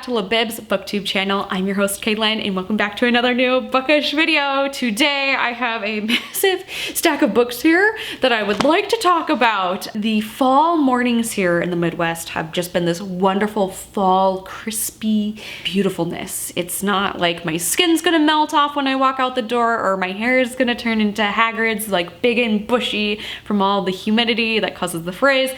to Libib's booktube channel. I'm your host Caitlin and welcome back to another new bookish video. Today I have a massive stack of books here that I would like to talk about. The fall mornings here in the Midwest have just been this wonderful fall crispy beautifulness. It's not like my skin's gonna melt off when I walk out the door or my hair is gonna turn into Hagrid's like big and bushy from all the humidity that causes the frizz.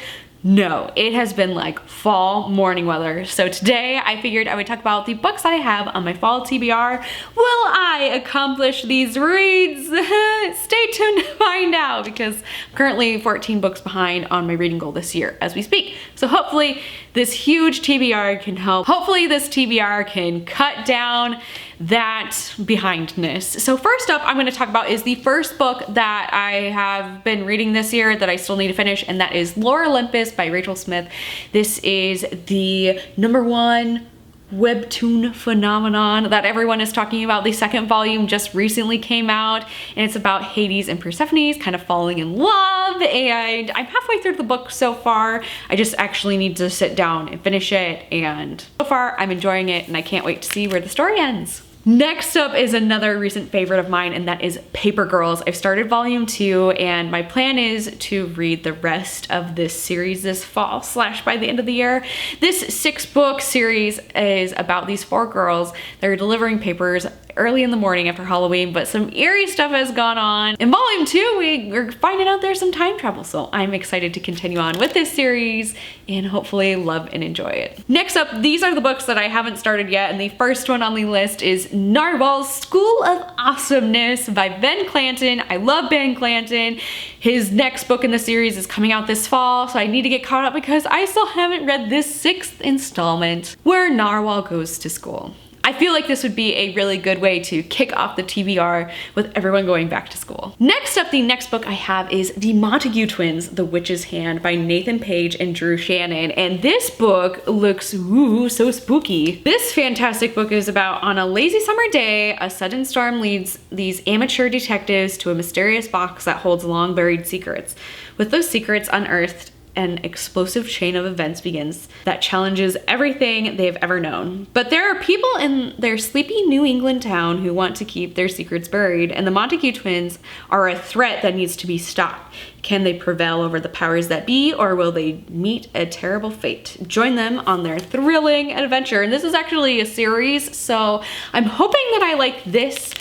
No, it has been like fall morning weather. So today I figured I would talk about the books that I have on my fall TBR. Will I accomplish these reads? Stay tuned to find out because I'm currently 14 books behind on my reading goal this year as we speak. So hopefully this huge TBR can help. Hopefully this TBR can cut down that behindness. So first up I'm going to talk about is the first book that I have been reading this year that I still need to finish, and that is Olympus by Rachel Smith. This is the #1 webtoon phenomenon that everyone is talking about. The second volume just recently came out and it's about Hades and Persephone's kind of falling in love, and I'm halfway through the book so far. I just actually need to sit down and finish it, and so far I'm enjoying it and I can't wait to see where the story ends. Next up is another recent favorite of mine, and that is Paper Girls. I've started volume 2 and my plan is to read the rest of this series this fall / by the end of the year. This 6-book series is about these 4 girls that are delivering papers early in the morning after Halloween, but some eerie stuff has gone on. In volume 2, we're finding out there's some time travel, so I'm excited to continue on with this series and hopefully love and enjoy it. Next up, these are the books that I haven't started yet, and the first one on the list is Narwhal's School of Awesomeness by Ben Clanton. I love Ben Clanton. His next book in the series is coming out this fall, so I need to get caught up because I still haven't read this 6th installment where Narwhal goes to school. I feel like this would be a really good way to kick off the TBR with everyone going back to school. Next up, the next book I have is The Montague Twins, The Witch's Hand by Nathan Page and Drew Shannon. And this book looks so spooky. This fantastic book is about, on a lazy summer day, a sudden storm leads these amateur detectives to a mysterious box that holds long buried secrets. With those secrets unearthed, an explosive chain of events begins that challenges everything they've ever known. But there are people in their sleepy New England town who want to keep their secrets buried, and the Montague Twins are a threat that needs to be stopped. Can they prevail over the powers that be, or will they meet a terrible fate? Join them on their thrilling adventure. And this is actually a series, so I'm hoping that I like this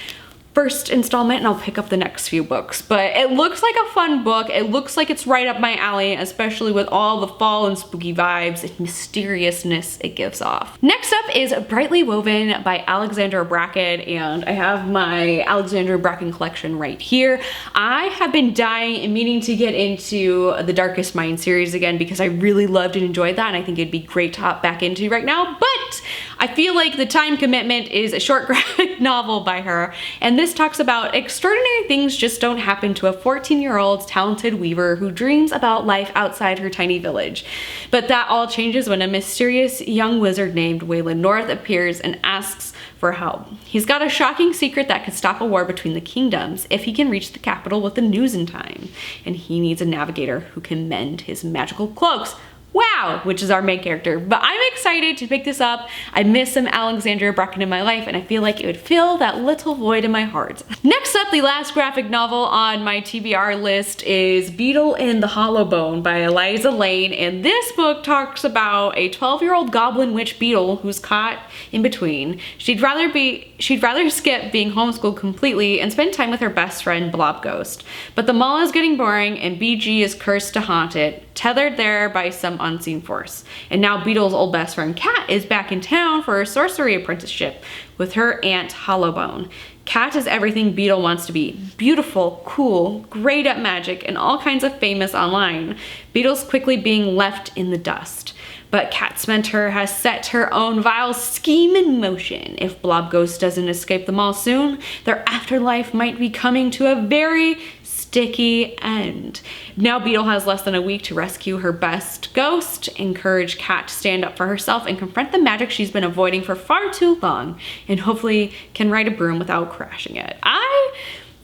first installment and I'll pick up the next few books. But it looks like a fun book. It looks like it's right up my alley, especially with all the fall and spooky vibes and mysteriousness it gives off. Next up is Brightly Woven by Alexandra Bracken, and I have my Alexandra Bracken collection right here. I have been dying and meaning to get into the Darkest Mind series again because I really loved and enjoyed that, and I think it'd be great to hop back into right now, but I feel like the time commitment is a short graphic novel by her, and this talks about extraordinary things just don't happen to a 14-year-old talented weaver who dreams about life outside her tiny village. But that all changes when a mysterious young wizard named Waylon North appears and asks for help. He's got a shocking secret that could stop a war between the kingdoms if he can reach the capital with the news in time, and he needs a navigator who can mend his magical cloaks. Wow, which is our main character. But I'm excited to pick this up. I miss some Alexandra Bracken in my life, and I feel like it would fill that little void in my heart. Next up, the last graphic novel on my TBR list is Beetle and the Hollowbone by Eliza Lane, and this book talks about a 12-year-old goblin witch Beetle who's caught in between. She'd rather skip being homeschooled completely and spend time with her best friend Blob Ghost. But the mall is getting boring and BG is cursed to haunt it, tethered there by some unseen force. And now Beetle's old best friend Cat is back in town for a sorcery apprenticeship with her aunt Hollowbone. Cat is everything Beetle wants to be. Beautiful, cool, great at magic, and all kinds of famous online. Beetle's quickly being left in the dust. But Cat Mentor has set her own vile scheme in motion. If Blob Ghost doesn't escape the mall soon, their afterlife might be coming to a very sticky end. Now Beetle has less than a week to rescue her best ghost, encourage Cat to stand up for herself, and confront the magic she's been avoiding for far too long, and hopefully can ride a broom without crashing it. I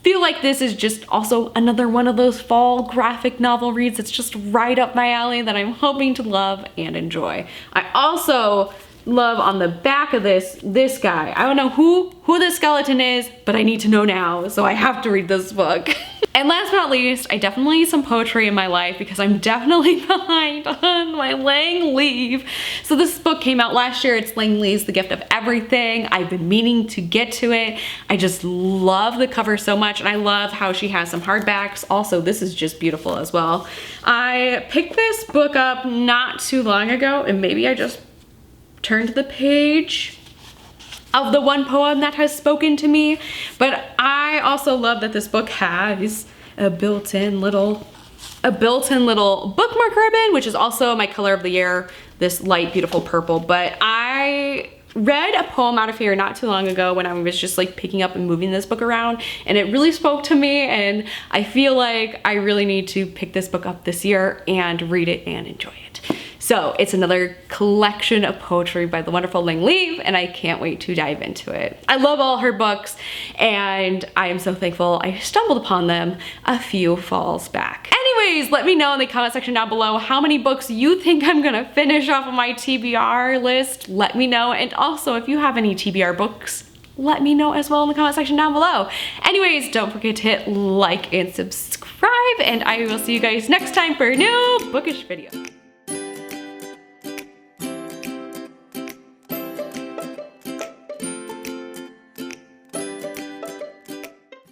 feel like this is just also another one of those fall graphic novel reads that's just right up my alley that I'm hoping to love and enjoy. I also love on the back of this guy. I don't know who this skeleton is, but I need to know now, so I have to read this book. And last but not least, I definitely need some poetry in my life because I'm definitely behind on my Lang Leave. So this book came out last year. It's Lang Leave's The Gift of Everything. I've been meaning to get to it. I just love the cover so much, and I love how she has some hardbacks. Also, this is just beautiful as well. I picked this book up not too long ago, and maybe I just turned the page of the one poem that has spoken to me, but I also love that this book has a built-in little bookmark ribbon, which is also my color of the year, this light beautiful purple. But I read a poem out of here not too long ago when I was just like picking up and moving this book around, and it really spoke to me, and I feel like I really need to pick this book up this year and read it and enjoy it. So it's another collection of poetry by the wonderful Lang Leave, and I can't wait to dive into it. I love all her books, and I am so thankful I stumbled upon them a few falls back. Anyways, let me know in the comment section down below how many books you think I'm gonna finish off of my TBR list. Let me know, and also if you have any TBR books, let me know as well in the comment section down below. Anyways, don't forget to hit like and subscribe, and I will see you guys next time for a new bookish video.